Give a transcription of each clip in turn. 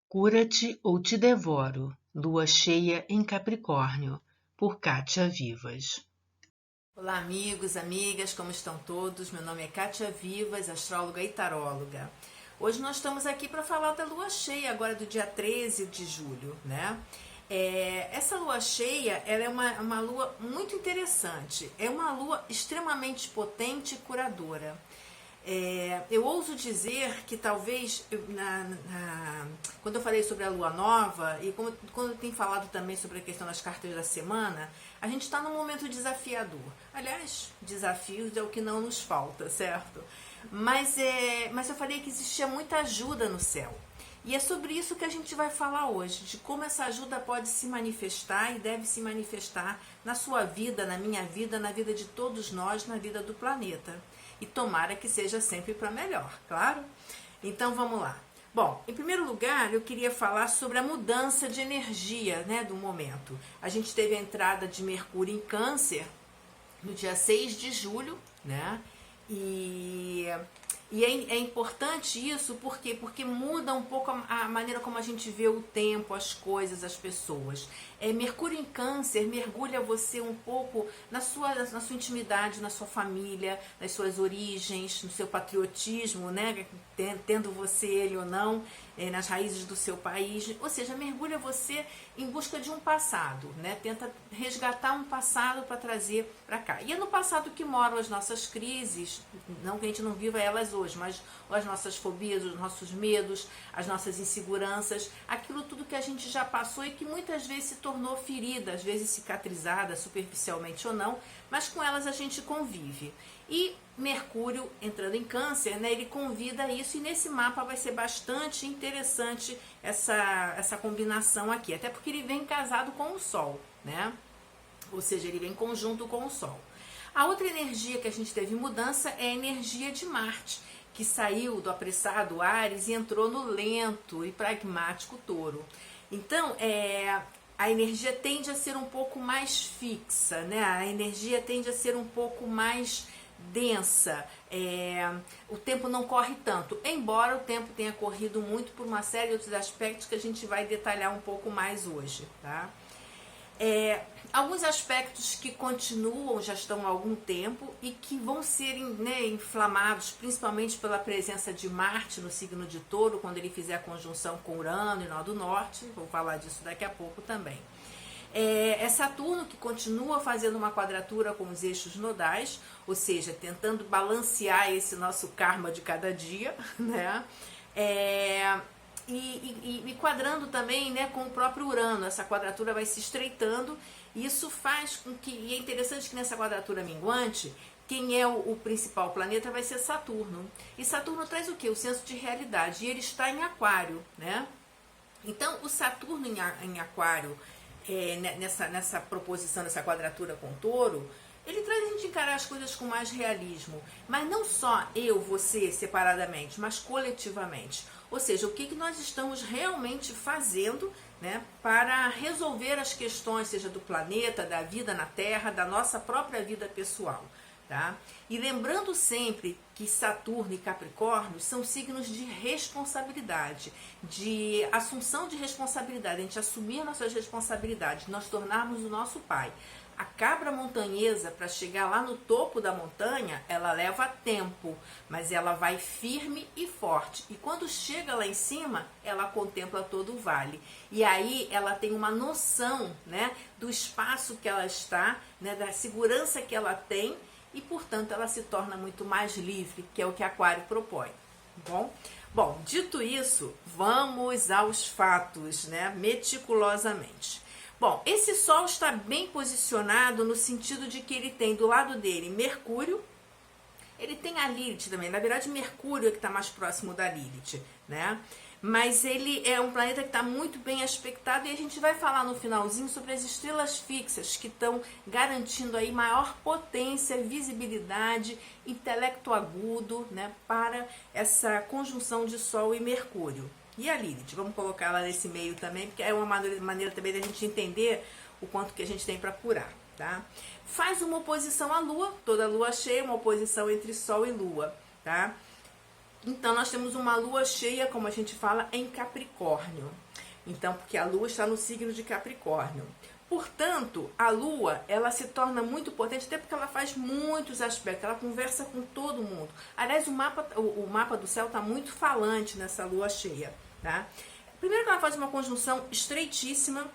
Cura-te ou te devoro, lua cheia em Capricórnio, por Kátia Vivas. Olá amigos, amigas, como estão todos? Meu nome é Kátia Vivas, astróloga e taróloga. Hoje nós estamos aqui para falar da lua cheia, agora do dia 13 de julho, né? Essa lua cheia, ela é uma lua muito interessante, é uma lua extremamente potente e curadora. Eu ouso dizer que talvez, quando eu falei sobre a lua nova, e quando eu tenho falado também sobre a questão das cartas da semana, a gente está num momento desafiador. Aliás, desafios é o que não nos falta, certo? Mas eu falei que existia muita ajuda no céu. E é sobre isso que a gente vai falar hoje, de como essa ajuda pode se manifestar e deve se manifestar na sua vida, na minha vida, na vida de todos nós, na vida do planeta. E tomara que seja sempre para melhor, claro? Então vamos lá. Bom, em primeiro lugar, eu queria falar sobre a mudança de energia, né, do momento. A gente teve a entrada de Mercúrio em Câncer no dia 6 de julho, né? E é importante isso porque muda um pouco a maneira como a gente vê o tempo, as coisas, as pessoas. Mercúrio em Câncer mergulha você um pouco na sua intimidade, na sua família, nas suas origens, no seu patriotismo, né? Tendo você ele ou não, nas raízes do seu país. Ou seja, mergulha você em busca de um passado, né? Tenta resgatar um passado para trazer para cá. E é no passado que moram as nossas crises, não que a gente não viva elas hoje, mas as nossas fobias, os nossos medos, as nossas inseguranças, aquilo tudo que a gente já passou e que muitas vezes se tornou ferida, às vezes cicatrizada, superficialmente ou não, mas com elas a gente convive. E Mercúrio entrando em Câncer, né, ele convida a isso, e nesse mapa vai ser bastante interessante essa combinação aqui, até porque ele vem casado com o Sol, né? Ou seja, ele vem em conjunto com o Sol. A outra energia que a gente teve mudança é a energia de Marte, que saiu do apressado Áries e entrou no lento e pragmático Touro. Então, a energia tende a ser um pouco mais fixa, né? A energia tende a ser um pouco mais densa, o tempo não corre tanto, embora o tempo tenha corrido muito por uma série de outros aspectos que a gente vai detalhar um pouco mais hoje, tá? Alguns aspectos que continuam, já estão há algum tempo e que vão ser, né, inflamados, principalmente pela presença de Marte no signo de Touro, quando ele fizer a conjunção com Urano e Nó do Norte, vou falar disso daqui a pouco também. É Saturno que continua fazendo uma quadratura com os eixos nodais, ou seja, tentando balancear esse nosso karma de cada dia, né? E quadrando também, né, com o próprio Urano. Essa quadratura vai se estreitando, e isso faz com que, e é interessante que nessa quadratura minguante, quem é o principal planeta vai ser Saturno. E Saturno traz o quê? O senso de realidade, e ele está em Aquário, né? Então, o Saturno em Aquário, nessa proposição, nessa quadratura com Touro, ele traz a gente encarar as coisas com mais realismo, mas não só eu, você, separadamente, mas coletivamente. Ou seja, o que nós estamos realmente fazendo, né, para resolver as questões, seja do planeta, da vida na Terra, da nossa própria vida pessoal. Tá? E lembrando sempre que Saturno e Capricórnio são signos de responsabilidade, de assunção de responsabilidade, a gente assumir nossas responsabilidades, nós tornarmos o nosso pai. A cabra montanhesa, para chegar lá no topo da montanha, ela leva tempo, mas ela vai firme e forte. E quando chega lá em cima, ela contempla todo o vale. E aí ela tem uma noção, né, do espaço que ela está, né, da segurança que ela tem, e, portanto, ela se torna muito mais livre, que é o que Aquário propõe. Bom, dito isso, vamos aos fatos, né, meticulosamente. Bom, esse Sol está bem posicionado no sentido de que ele tem do lado dele Mercúrio, ele tem a Lilith também, na verdade Mercúrio é que está mais próximo da Lilith, né? Mas ele é um planeta que está muito bem aspectado, e a gente vai falar no finalzinho sobre as estrelas fixas que estão garantindo aí maior potência, visibilidade, intelecto agudo, né, para essa conjunção de Sol e Mercúrio. E a Lilith, vamos colocar ela nesse meio também, porque é uma maneira também da gente entender o quanto que a gente tem para curar, tá? Faz uma oposição à Lua, toda Lua cheia, uma oposição entre Sol e Lua, tá? Então, nós temos uma lua cheia, como a gente fala, em Capricórnio. Então, porque a lua está no signo de Capricórnio. Portanto, a lua, ela se torna muito potente, até porque ela faz muitos aspectos, ela conversa com todo mundo. Aliás, o mapa do céu está muito falante nessa lua cheia, tá? Primeiro que ela faz uma conjunção estreitíssima,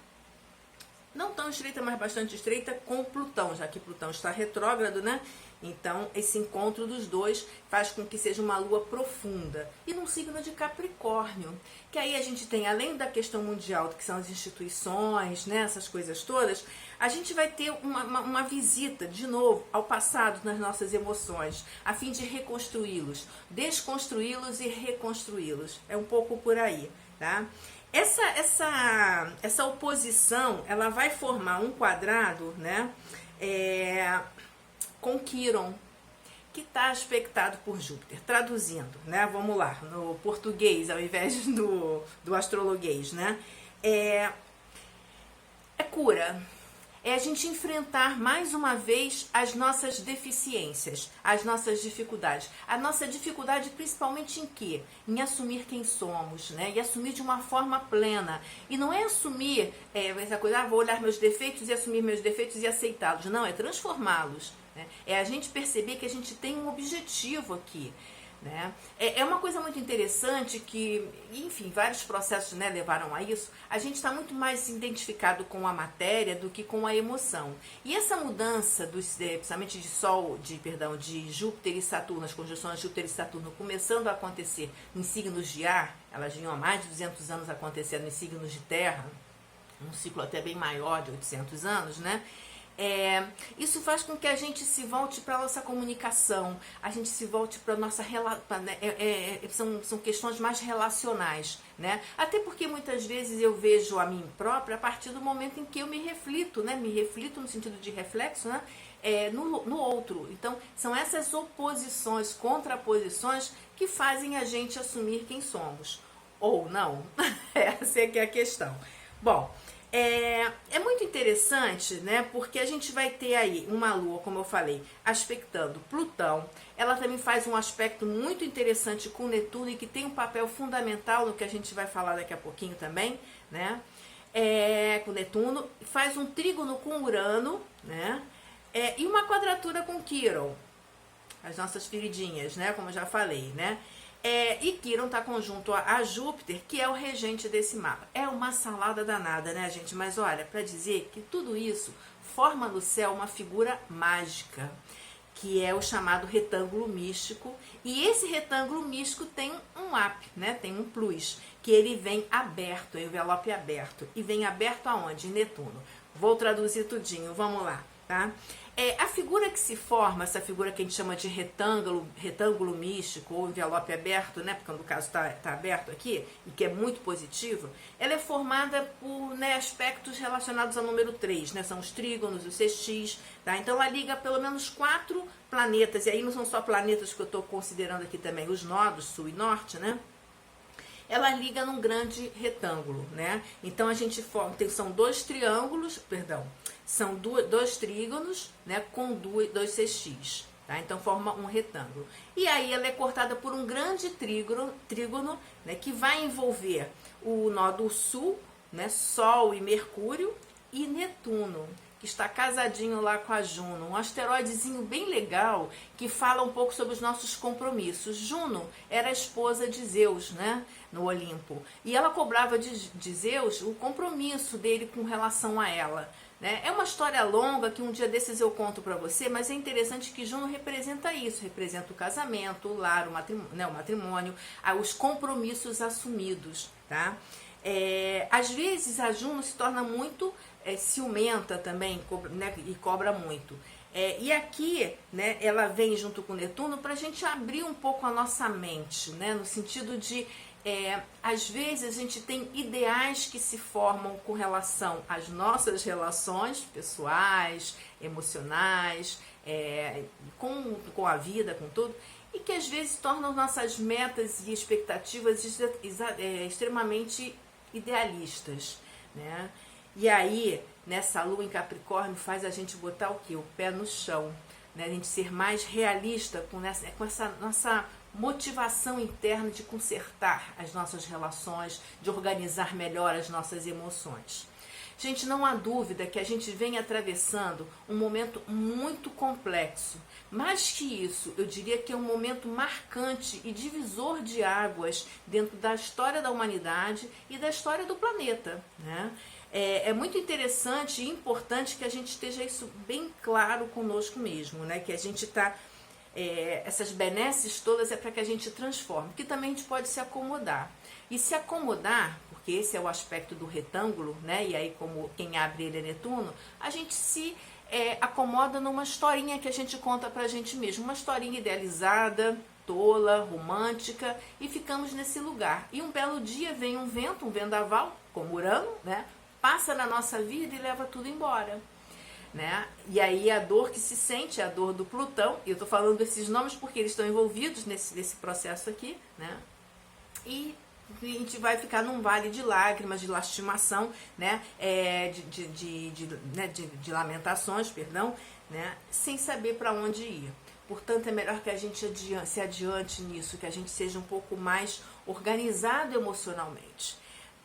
não tão estreita, mas bastante estreita, com Plutão, já que Plutão está retrógrado, né? Então, esse encontro dos dois faz com que seja uma lua profunda. E num signo de Capricórnio, que aí a gente tem, além da questão mundial, que são as instituições, né, essas coisas todas, a gente vai ter uma visita, de novo, ao passado nas nossas emoções, a fim de reconstruí-los, desconstruí-los e reconstruí-los. É um pouco por aí, tá? Essa oposição, ela vai formar um quadrado, né, com Quiron, que está aspectado por Júpiter. Traduzindo, né, vamos lá, no português, ao invés do astrologuês, né, é cura. É a gente enfrentar mais uma vez as nossas deficiências, as nossas dificuldades. A nossa dificuldade principalmente em quê? Em assumir quem somos, né? E assumir de uma forma plena. E não é assumir essa coisa, vou olhar meus defeitos e assumir meus defeitos e aceitá-los. Não, é transformá-los. Né? É a gente perceber que a gente tem um objetivo aqui. Né? É uma coisa muito interessante que, enfim, vários processos, né, levaram a isso. A gente está muito mais identificado com a matéria do que com a emoção. E essa mudança, principalmente de Júpiter e Saturno, as conjunções de Júpiter e Saturno começando a acontecer em signos de ar, elas vinham há mais de 200 anos acontecendo em signos de terra, um ciclo até bem maior de 800 anos, né? Isso faz com que a gente se volte para a nossa comunicação, a gente se volte para a nossa relação, são questões mais relacionais, né? Até porque muitas vezes eu vejo a mim própria a partir do momento em que eu me reflito, né? Me reflito no sentido de reflexo, né? No outro. Então, são essas oposições, contraposições que fazem a gente assumir quem somos. Ou não. Essa é que é a questão. Bom, é muito interessante, né? Porque a gente vai ter aí uma lua, como eu falei, aspectando Plutão. Ela também faz um aspecto muito interessante com Netuno e que tem um papel fundamental no que a gente vai falar daqui a pouquinho também, né? Com Netuno. Faz um trígono com Urano, né? E uma quadratura com Quiron. As nossas queridinhas, né? Como eu já falei, né? E Quiron está conjunto a Júpiter, que é o regente desse mapa. É uma salada danada, né, gente? Mas olha, para dizer que tudo isso forma no céu uma figura mágica, que é o chamado retângulo místico. E esse retângulo místico tem um AP, né? Tem um plus, que ele vem aberto, envelope aberto. E vem aberto aonde? Em Netuno. Vou traduzir tudinho, vamos lá, tá? A figura que se forma, essa figura que a gente chama de retângulo místico ou envelope aberto, né, porque no caso está aberto aqui, e que é muito positivo, ela é formada por, né, aspectos relacionados ao número 3, né, são os trígonos, os sextis, tá? Então ela liga pelo menos 4 planetas, e aí não são só planetas que eu estou considerando aqui também, os nodos, sul e norte, né? Ela liga num grande retângulo, né? Então a gente forma, são dois triângulos, perdão, são dois trígonos, né, com dois sextis, tá? Então forma um retângulo. E aí ela é cortada por um grande trígono, né, que vai envolver o nó do sul, né, Sol e Mercúrio, e Netuno, que está casadinho lá com a Juno, um asteroidezinho bem legal que fala um pouco sobre os nossos compromissos. Juno era a esposa de Zeus, né, no Olimpo, e ela cobrava de Zeus o compromisso dele com relação a ela. Né? É uma história longa que um dia desses eu conto para você, mas é interessante que Juno representa isso, representa o casamento, o lar, o matrimônio, os compromissos assumidos, tá? Às vezes a Juno se torna muito ciumenta também, né, e cobra muito. E aqui, né, ela vem junto com Netuno para a gente abrir um pouco a nossa mente, né, no sentido de, às vezes a gente tem ideais que se formam com relação às nossas relações pessoais, emocionais, com a vida, com tudo, e que às vezes tornam nossas metas e expectativas extremamente idealistas, né? E aí, nessa lua em Capricórnio, faz a gente botar o quê? O pé no chão, né? A gente ser mais realista com essa nossa motivação interna de consertar as nossas relações, de organizar melhor as nossas emoções. Gente, não há dúvida que a gente vem atravessando um momento muito complexo. Mais que isso, eu diria que é um momento marcante e divisor de águas dentro da história da humanidade e da história do planeta, né? É muito interessante e importante que a gente esteja isso bem claro conosco mesmo, né? Que a gente está... essas benesses todas é para que a gente transforme, que também a gente pode se acomodar. E se acomodar, porque esse é o aspecto do retângulo, né? E aí, como quem abre ele é Netuno, a gente se acomoda numa historinha que a gente conta pra gente mesmo, uma historinha idealizada, tola, romântica, e ficamos nesse lugar. E um belo dia vem um vento, um vendaval, como Urano, né? Passa na nossa vida e leva tudo embora. Né? E aí a dor que se sente é a dor do Plutão, e eu estou falando esses nomes porque eles estão envolvidos nesse processo aqui, né? E a gente vai ficar num vale de lágrimas, de lastimação, né? De lamentações, perdão, né? Sem saber para onde ir. Portanto, é melhor que a gente se adiante nisso, que a gente seja um pouco mais organizado emocionalmente.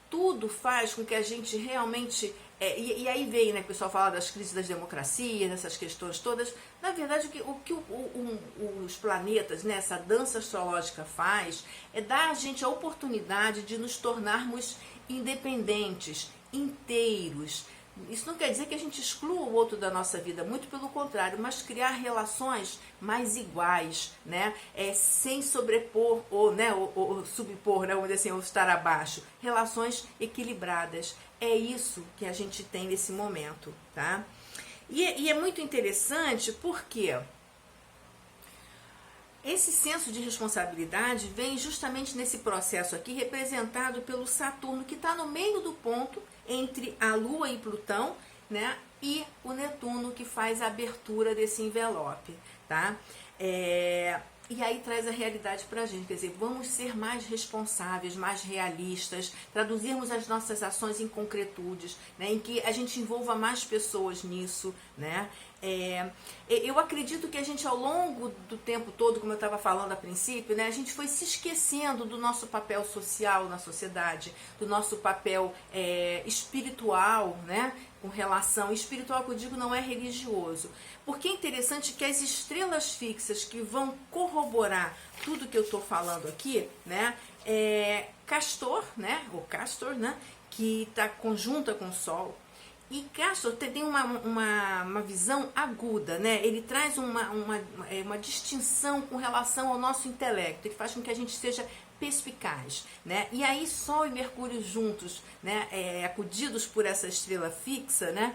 Tudo faz com que a gente realmente... e aí vem, né, o pessoal fala das crises das democracias, dessas questões todas. Na verdade, o que os planetas, né, essa dança astrológica faz é dar a gente a oportunidade de nos tornarmos independentes, inteiros. Isso não quer dizer que a gente exclua o outro da nossa vida, muito pelo contrário, mas criar relações mais iguais, né? Sem sobrepor ou subpor, né? Vamos dizer assim, ou estar abaixo. Relações equilibradas. É isso que a gente tem nesse momento, tá? E é muito interessante porque esse senso de responsabilidade vem justamente nesse processo aqui, representado pelo Saturno, que está no meio do ponto entre a Lua e Plutão, né? E o Netuno, que faz a abertura desse envelope, tá? E aí traz a realidade para a gente, quer dizer, vamos ser mais responsáveis, mais realistas, traduzirmos as nossas ações em concretudes, né, em que a gente envolva mais pessoas nisso, né? Eu acredito que a gente, ao longo do tempo todo, como eu estava falando a princípio, né, a gente foi se esquecendo do nosso papel social na sociedade, do nosso papel espiritual, né? Com relação espiritual, que eu digo, não é religioso, porque é interessante que as estrelas fixas que vão corroborar tudo que eu estou falando aqui, né, Castor, né, ou Castor, né, que está conjunta com o Sol. E Castor tem uma visão aguda, né? Ele traz uma distinção com relação ao nosso intelecto, que faz com que a gente seja perspicaz, né? E aí Sol e Mercúrio juntos, né, acudidos por essa estrela fixa, né,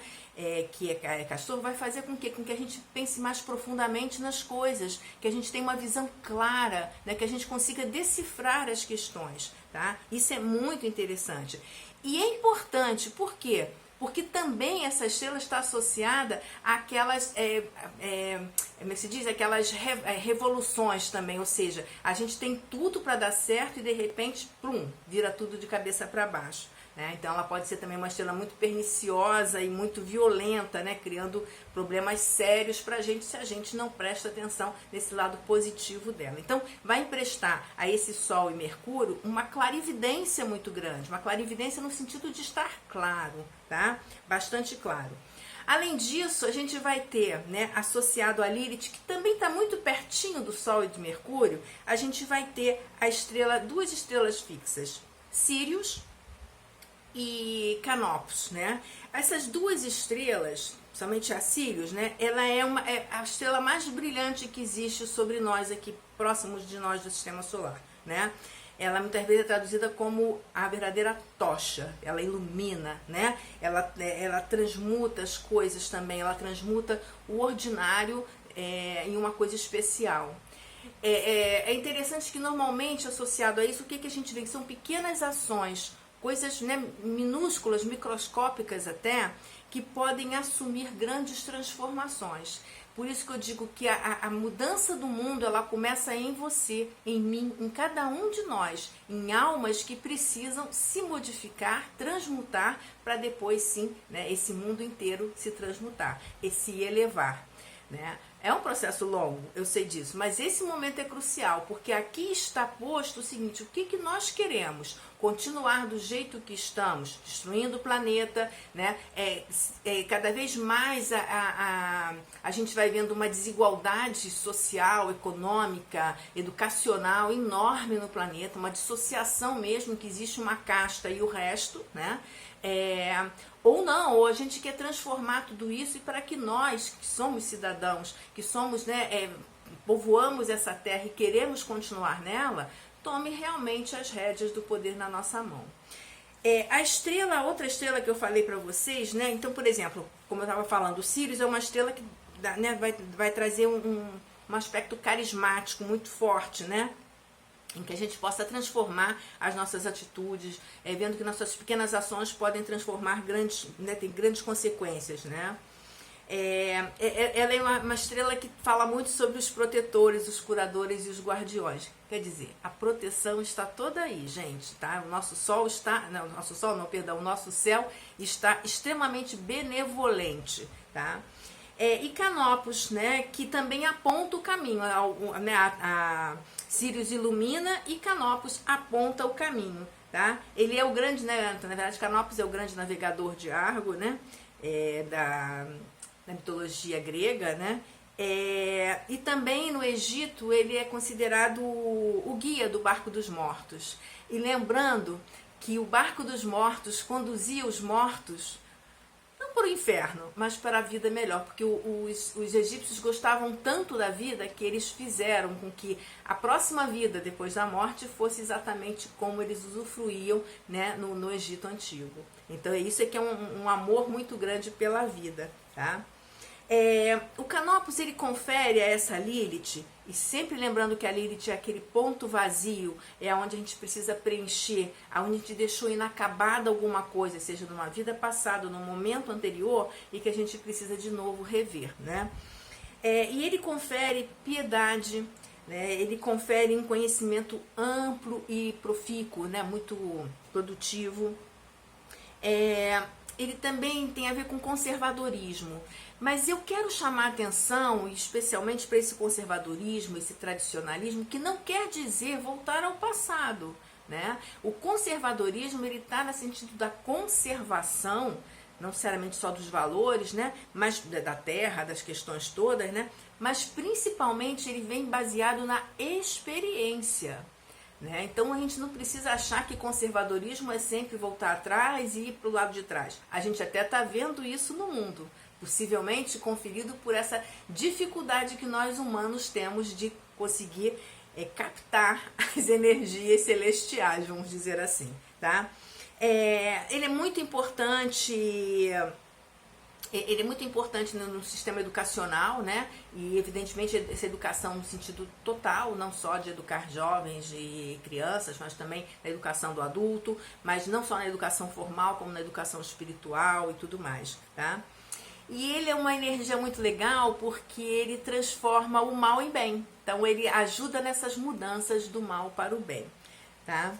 que é Castor, vai fazer com que a gente pense mais profundamente nas coisas, que a gente tenha uma visão clara, né, que a gente consiga decifrar as questões, tá? Isso é muito interessante. E é importante, por quê? Porque também essa estrela está associada àquelas, como se diz, aquelas revoluções também, ou seja, a gente tem tudo para dar certo e de repente, plum, vira tudo de cabeça para baixo. Né? Então ela pode ser também uma estrela muito perniciosa e muito violenta, né? Criando problemas sérios para a gente se a gente não presta atenção nesse lado positivo dela. Então vai emprestar a esse Sol e Mercúrio uma clarividência muito grande, uma clarividência no sentido de estar claro, tá? Bastante claro. Além disso, a gente vai ter, né, associado a Lilith, que também está muito pertinho do Sol e de Mercúrio, a gente vai ter duas estrelas fixas, Sírius e Canopus, né? Essas duas estrelas, somente a Sírius, né? Ela é a estrela mais brilhante que existe sobre nós aqui, próximos de nós do Sistema Solar, né? Ela muitas vezes é traduzida como a verdadeira tocha, ela ilumina, né? Ela transmuta as coisas também, ela transmuta o ordinário em uma coisa especial. É interessante que normalmente associado a isso, o que a gente vê? Que são pequenas ações, coisas, né, minúsculas, microscópicas até, que podem assumir grandes transformações. Por isso que eu digo que a mudança do mundo, ela começa em você, em mim, em cada um de nós, em almas que precisam se modificar, transmutar, para depois sim, né, esse mundo inteiro se transmutar e se elevar. Né? É um processo longo, eu sei disso, mas esse momento é crucial, porque aqui está posto o seguinte: o que nós queremos? Continuar do jeito que estamos, destruindo o planeta, né? Cada vez mais a gente vai vendo uma desigualdade social, econômica, educacional enorme no planeta, uma dissociação mesmo, que existe uma casta e o resto, né? Ou não, ou a gente quer transformar tudo isso, e para que nós, que somos cidadãos, que somos, né, povoamos essa terra e queremos continuar nela, tome realmente as rédeas do poder na nossa mão. A outra estrela que eu falei para vocês, né? Então, por exemplo, como eu estava falando, o Sírius é uma estrela que, né, vai trazer um aspecto carismático muito forte, né? Em que a gente possa transformar as nossas atitudes, vendo que nossas pequenas ações podem transformar grandes, né, tem grandes consequências, né? Ela é uma estrela que fala muito sobre os protetores, os curadores e os guardiões. Quer dizer, a proteção está toda aí, gente, tá? O nosso sol está, não, o nosso céu está extremamente benevolente, tá? E Canopus, né, que também aponta o caminho, né, a Sírius ilumina e Canopus aponta o caminho, tá? Ele é o grande, né, na verdade Canopus é o grande navegador de Argo, né, da mitologia grega, né, e também no Egito ele é considerado o guia do barco dos mortos. E lembrando que o barco dos mortos conduzia os mortos não para o inferno, mas para a vida melhor, porque os egípcios gostavam tanto da vida que eles fizeram com que a próxima vida depois da morte fosse exatamente como eles usufruíam, né, no Egito antigo. Então isso é que é um amor muito grande pela vida, tá? O Canopus, ele confere a essa Lilith, e sempre lembrando que a Lilith é aquele ponto vazio, é onde a gente precisa preencher, onde a gente deixou inacabada alguma coisa, seja numa vida passada, num momento anterior, e que a gente precisa de novo rever, né? E ele confere piedade, né? Ele confere um conhecimento amplo e profícuo, né? Muito produtivo. Ele também tem a ver com conservadorismo. Mas eu quero chamar a atenção, especialmente para esse conservadorismo, esse tradicionalismo, que não quer dizer voltar ao passado, né? O conservadorismo, ele está no sentido da conservação, não necessariamente só dos valores, né? Mas da terra, das questões todas, né? Mas principalmente ele vem baseado na experiência, né? Então a gente não precisa achar que conservadorismo é sempre voltar atrás e ir para o lado de trás. A gente até está vendo isso no mundo, possivelmente conferido por essa dificuldade que nós humanos temos de conseguir captar as energias celestiais, vamos dizer assim, tá? Ele é muito importante. Ele é muito importante no sistema educacional, né? E evidentemente essa educação no sentido total, não só de educar jovens e crianças, mas também na educação do adulto, mas não só na educação formal, como na educação espiritual e tudo mais, tá? E ele é uma energia muito legal porque ele transforma o mal em bem. Então ele ajuda nessas mudanças do mal para o bem, tá?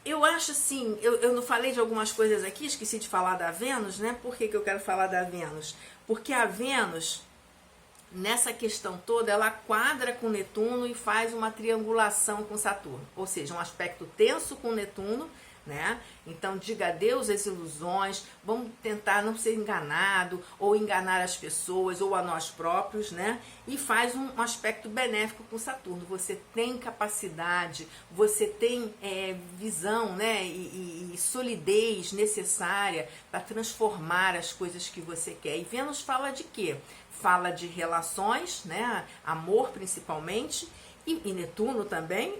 Eu acho assim, eu não falei de algumas coisas aqui, esqueci de falar da Vênus, né? Por que eu quero falar da Vênus? Porque a Vênus, nessa questão toda, ela quadra com Netuno e faz uma triangulação com Saturno. Ou seja, um aspecto tenso com Netuno, né? Então diga adeus às ilusões, vamos tentar não ser enganado ou enganar as pessoas ou a nós próprios, né? E faz um aspecto benéfico com Saturno. Você tem capacidade, você tem visão, né? E solidez necessária para transformar as coisas que você quer. E Vênus fala de quê? Fala de relações, né? Amor principalmente, e Netuno também,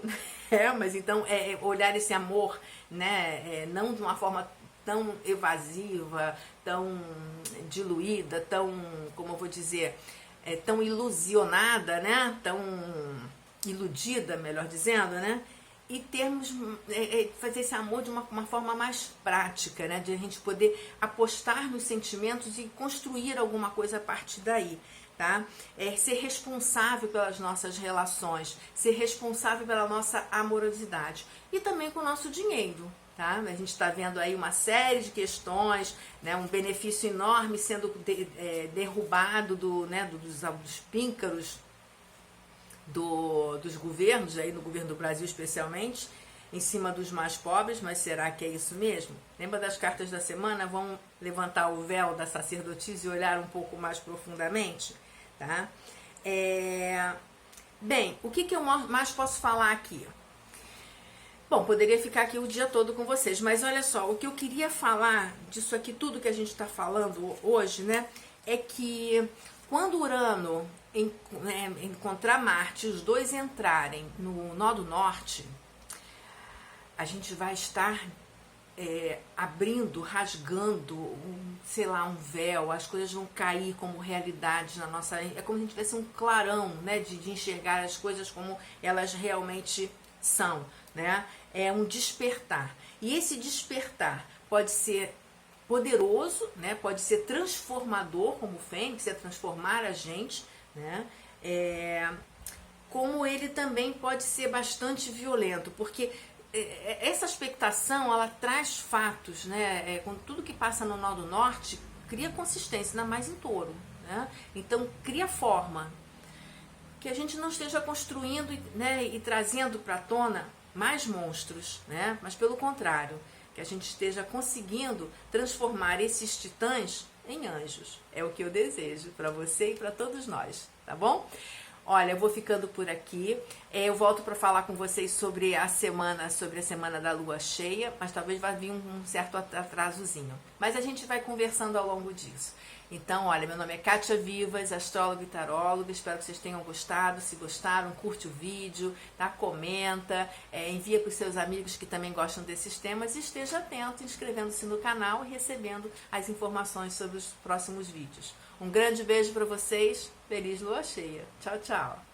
mas então olhar esse amor, né, não de uma forma tão evasiva, tão diluída, tão, como eu vou dizer, tão ilusionada, né, tão iludida, melhor dizendo, né, e termos, fazer esse amor de uma forma mais prática, né, de a gente poder apostar nos sentimentos e construir alguma coisa a partir daí. Tá? Ser responsável pelas nossas relações, ser responsável pela nossa amorosidade e também com o nosso dinheiro, tá? A gente está vendo aí uma série de questões, né? Um benefício enorme sendo derrubado dos píncaros dos governos, aí no governo do Brasil especialmente, em cima dos mais pobres, mas será que é isso mesmo? Lembra das cartas da semana? Vamos levantar o véu da sacerdotisa e olhar um pouco mais profundamente, tá? Bem, o que eu mais posso falar aqui? Bom, poderia ficar aqui o dia todo com vocês, mas olha só, o que eu queria falar disso aqui, tudo que a gente está falando hoje, né, é que quando Urano encontrar Marte, os dois entrarem no nó do norte, a gente vai estar abrindo, rasgando, um véu, as coisas vão cair como realidade na nossa... É como se a gente tivesse um clarão, né, de enxergar as coisas como elas realmente são, né? É um despertar. E esse despertar pode ser poderoso, né? Pode ser transformador, como o Fênix, é transformar a gente, né? Como ele também pode ser bastante violento, porque essa expectação, ela traz fatos, né? Com tudo que passa no nó do norte, cria consistência, ainda mais em Touro, né? Então, cria forma. Que a gente não esteja construindo, né, e trazendo para a tona mais monstros, né? Mas pelo contrário, que a gente esteja conseguindo transformar esses titãs em anjos. É o que eu desejo para você e para todos nós, tá bom? Olha, eu vou ficando por aqui. Eu volto para falar com vocês sobre a semana da lua cheia, mas talvez vá vir um certo atrasozinho. Mas a gente vai conversando ao longo disso. Então, olha, meu nome é Kátia Vivas, astróloga e taróloga. Espero que vocês tenham gostado. Se gostaram, curte o vídeo, tá? Comenta, envia para os seus amigos que também gostam desses temas e esteja atento, inscrevendo-se no canal e recebendo as informações sobre os próximos vídeos. Um grande beijo para vocês. Feliz lua cheia. Tchau, tchau.